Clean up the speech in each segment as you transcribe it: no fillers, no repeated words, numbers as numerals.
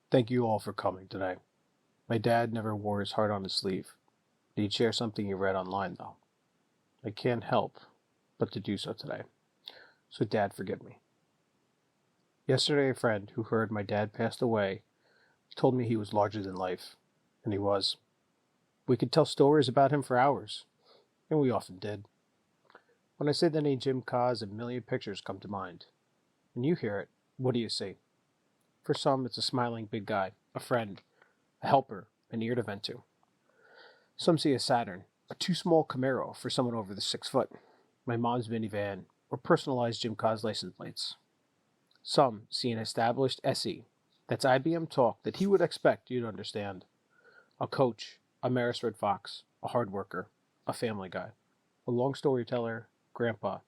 Thank you all for coming today. My dad never wore his heart on his sleeve. He'd share something he read online, though. I can't help but to do so today. So, Dad, forgive me. Yesterday, a friend who heard my dad passed away told me he was larger than life. And he was. We could tell stories about him for hours. And we often did. When I say the name Jim Cos, a million pictures come to mind. When you hear it, what do you see? For some, it's a smiling big guy, a friend, a helper, an ear to vent to. Some see a Saturn, a too small Camaro for someone over the 6 foot, my mom's minivan, or personalized Jim Cos license plates. Some see an established SE, that's IBM talk that he would expect you to understand. A coach, a Maris Red Fox, a hard worker, a family guy, a long storyteller, grandpa,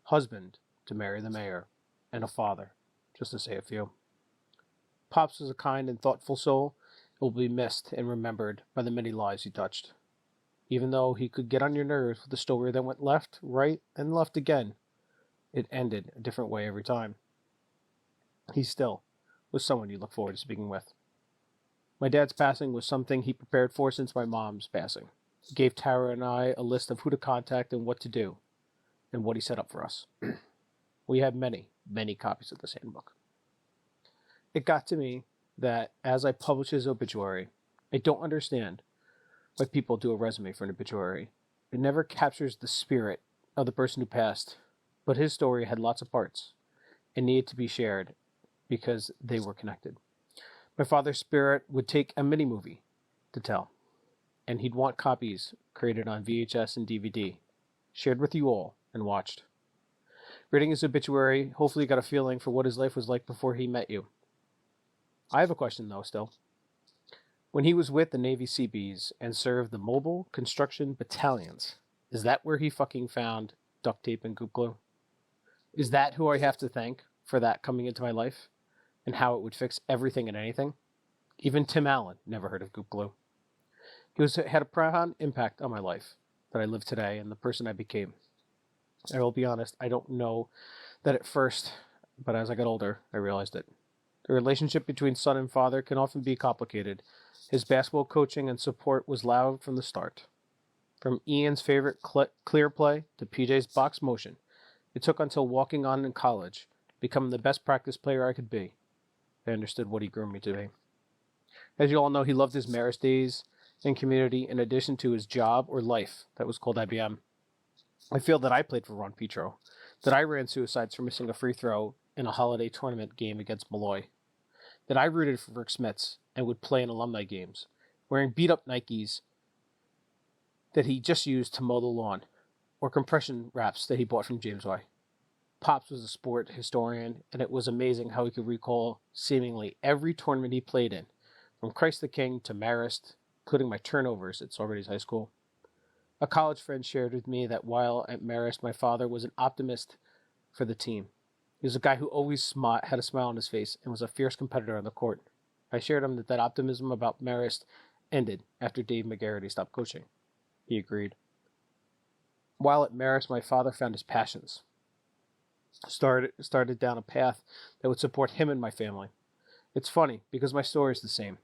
husband to Mary the Mayor, and a father, just to say a few. Pops was a kind and thoughtful soul who will be missed and remembered by the many lives he touched. Even though he could get on your nerves with a story that went left, right, and left again, it ended a different way every time. He still was someone you look forward to speaking with. My dad's passing was something he prepared for since my mom's passing. He gave Tara and I a list of who to contact and what to do, and what he set up for us. We have many, many copies of this handbook. It got to me that as I publish his obituary, I don't understand why people do a resume for an obituary. It never captures the spirit of the person who passed, but his story had lots of parts and needed to be shared because they were connected. My father's spirit would take a mini-movie to tell, and he'd want copies created on VHS and DVD, shared with you all and watched. Reading his obituary, hopefully you got a feeling for what his life was like before he met you. I have a question, though, still. When he was with the Navy Seabees and served the Mobile Construction Battalions, is that where he fucking found duct tape and goop glue? Is that who I have to thank for that coming into my life? And how it would fix everything and anything? Even Tim Allen never heard of goop glue. He had a profound impact on my life that I live today and the person I became. I will be honest, I don't know that at first, but as I got older, I realized it. The relationship between son and father can often be complicated. His basketball coaching and support was loud from the start. From Ian's favorite clear play to PJ's box motion, it took until walking on in college, becoming the best practice player I could be. I understood what he grew me to be. As you all know, he loved his Maris days and community in addition to his job or life that was called IBM. I feel that I played for Ron Petro, that I ran suicides for missing a free throw in a holiday tournament game against Malloy, that I rooted for Rick Smits and would play in alumni games, wearing beat-up Nikes that he just used to mow the lawn, or compression wraps that he bought from James Y. Pops was a sport historian, and it was amazing how he could recall seemingly every tournament he played in, from Christ the King to Marist, including my turnovers at Saugerties High School. A college friend shared with me that while at Marist, my father was an optimist for the team. He was a guy who always had a smile on his face and was a fierce competitor on the court. I shared him that optimism about Marist ended after Dave McGarity stopped coaching. He agreed. While at Marist, my father found his passions. Started down a path that would support him and my family. It's funny because my story is the same.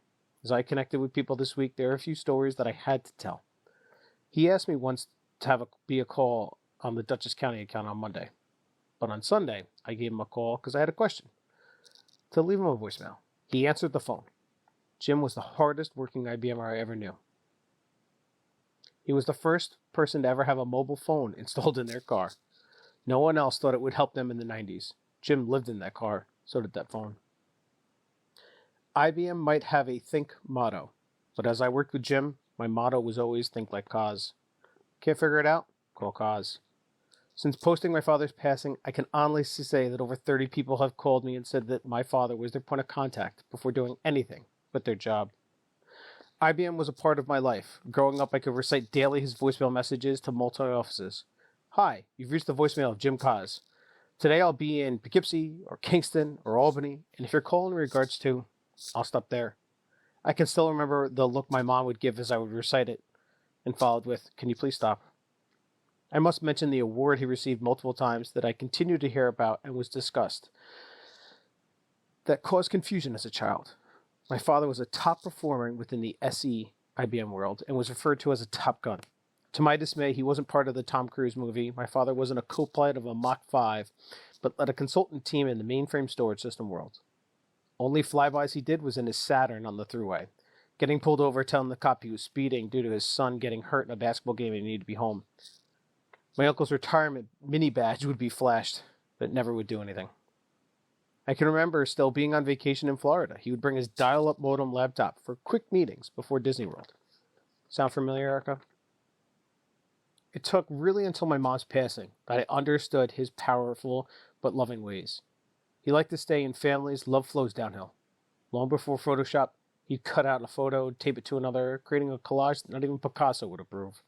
As I connected with people this week, there are a few stories that I had to tell. He asked me once to be a call on the Dutchess County account on Monday. But on Sunday, I gave him a call because I had a question. To leave him a voicemail. He answered the phone. Jim was the hardest working IBMer I ever knew. He was the first person to ever have a mobile phone installed in their car. No one else thought it would help them in the 90s. Jim lived in that car, so did that phone. IBM might have a think motto, but as I worked with Jim, my motto was always think like Cos. Can't figure it out? Call Cos. Since posting my father's passing, I can honestly say that over 30 people have called me and said that my father was their point of contact before doing anything but their job. IBM was a part of my life. Growing up, I could recite daily his voicemail messages to multi-offices. Hi, you've reached the voicemail of Jim Cos. Today I'll be in Poughkeepsie or Kingston or Albany, and if you're calling in regards to, I'll stop there. I can still remember the look my mom would give as I would recite it, and followed with, can you please stop? I must mention the award he received multiple times that I continue to hear about and was discussed, that caused confusion as a child. My father was a top performer within the SE IBM world and was referred to as a Top Gun. To my dismay, he wasn't part of the Tom Cruise movie. My father wasn't a co-pilot of a Mach 5, but led a consultant team in the mainframe storage system world. Only flybys he did was in his Saturn on the thruway, getting pulled over telling the cop he was speeding due to his son getting hurt in a basketball game and he needed to be home. My uncle's retirement mini badge would be flashed, but never would do anything. I can remember still being on vacation in Florida. He would bring his dial-up modem laptop for quick meetings before Disney World. Sound familiar, Erica? It took really until my mom's passing that I understood his powerful but loving ways. He liked to stay in families, love flows downhill. Long before Photoshop, he'd cut out a photo, tape it to another, creating a collage that not even Picasso would approve.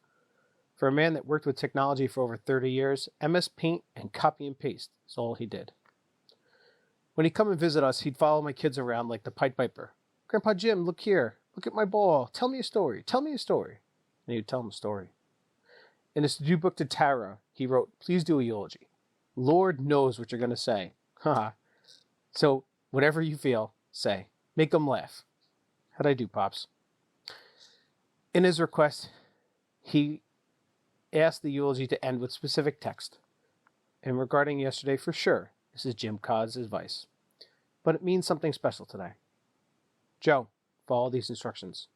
For a man that worked with technology for over 30 years, MS Paint and copy and paste is all he did. When he'd come and visit us, he'd follow my kids around like the Pied Piper. Grandpa Jim, look here. Look at my ball. Tell me a story. Tell me a story. And he would tell him a story. In his to-do book to Tara, he wrote, please do a eulogy. Lord knows what you're going to say. Haha. So, whatever you feel, say. Make them laugh. How'd I do, Pops? In his request, he asked the eulogy to end with specific text. And regarding yesterday, for sure, this is Jim Codd's advice. But it means something special today. Joe, follow these instructions.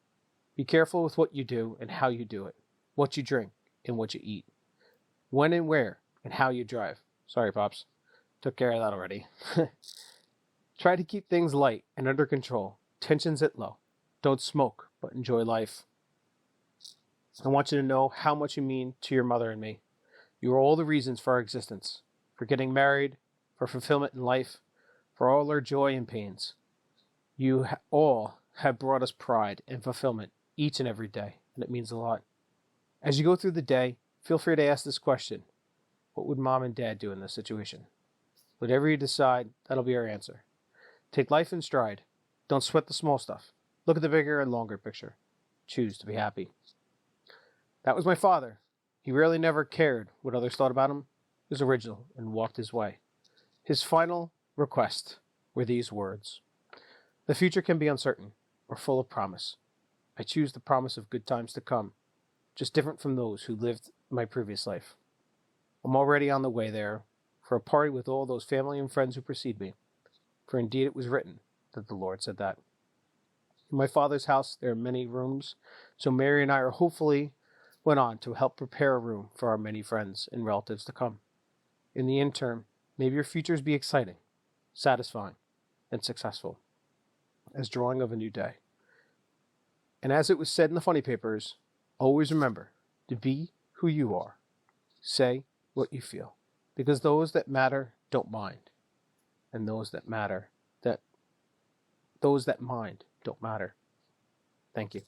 Be careful with what you do and how you do it. What you drink and what you eat. When and where and how you drive. Sorry, Pops. Took care of that already. Try to keep things light and under control. Tensions at low. Don't smoke, but enjoy life. I want you to know how much you mean to your mother and me. You are all the reasons for our existence. For getting married, for fulfillment in life, for all our joy and pains. You all have brought us pride and fulfillment each and every day, and it means a lot. As you go through the day, feel free to ask this question. What would Mom and Dad do in this situation? Whatever you decide, that'll be our answer. Take life in stride. Don't sweat the small stuff. Look at the bigger and longer picture. Choose to be happy. That was my father. He really never cared what others thought about him. He was original and walked his way. His final request were these words. The future can be uncertain or full of promise. I choose the promise of good times to come, just different from those who lived my previous life. I'm already on the way there for a party with all those family and friends who precede me, for indeed it was written that the Lord said that. In my father's house there are many rooms, so Mary and I are hopefully went on to help prepare a room for our many friends and relatives to come. In the interim, maybe your futures be exciting, satisfying, and successful, as drawing of a new day. And as it was said in the funny papers, always remember to be who you are. Say what you feel, because those that matter don't mind, and those that mind don't matter. Thank you.